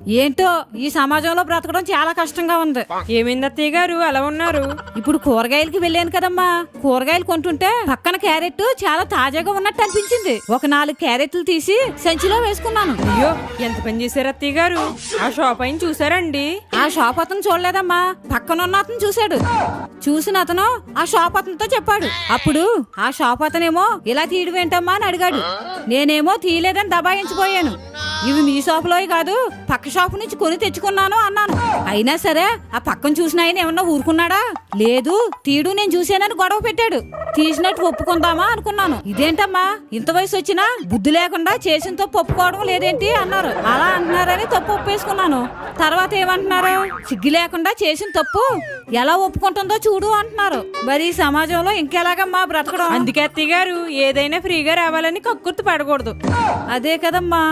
ఏంటో ఈ సమాజంలో బ్రతకడం చాలా కష్టంగా ఉంది. ఏమైంది అత్తయ్య గారు అలా ఉన్నారు? ఇప్పుడు కూరగాయలకి వెళ్ళాను కదమ్మా, కూరగాయలు కొంటుంటే పక్కన క్యారెట్ చాలా తాజాగా ఉన్నట్టు అనిపించింది. ఒక 4 క్యారెట్లు తీసి సంచిలో వేసుకున్నాను. అయ్యో, ఎంత పని చేశారు అత్తయ్య గారు? ఆ షాప్ అయిన చూసారండి? ఆ షాప్ అతను చూడలేదమ్మా, పక్కనున్న అతను చూశాడు. చూసిన అతను ఆ షాప్ అతనితో చెప్పాడు. అప్పుడు ఆ షాప్ అతనేమో ఇలా తీయడం ఏంటమ్మా అని అడిగాడు. నేనేమో తీయలేదని దబాయించిపోయాను. ఇవి మీ షాపులోవి కాదు, పక్క షాపు నుంచి కొని తెచ్చుకున్నాను అన్నాను. అయినా సరే ఆ పక్కన చూసిన ఆయన ఏమన్నా ఊరుకున్నాడా? లేదు, తీయడు నేను చూశానని గొడవ పెట్టాడు. తీసినట్టు ఒప్పుకుందామా అనుకున్నాను. ఇదేంటమ్మా ఇంత వయసు వచ్చినా బుద్ధి లేకుండా చేసిన తప్పు ఒప్పుకోవడం లేదేంటి అన్నారు. అలా అంటున్నారని తప్పు ఒప్పేసుకున్నాను. తర్వాత ఏమంటున్నారు? సిగ్గు లేకుండా చేసిన తప్పు ఎలా ఒప్పుకుంటుందో చూడు అంటున్నారు. మరి ఈ సమాజంలో ఇంకెలాగమ్మా బ్రతకడం? అందుకే అత్తయ్య గారు ఏదైనా ఫ్రీగా రావాలని కక్కుర్తి పడకూడదు. అదే కదమ్మా.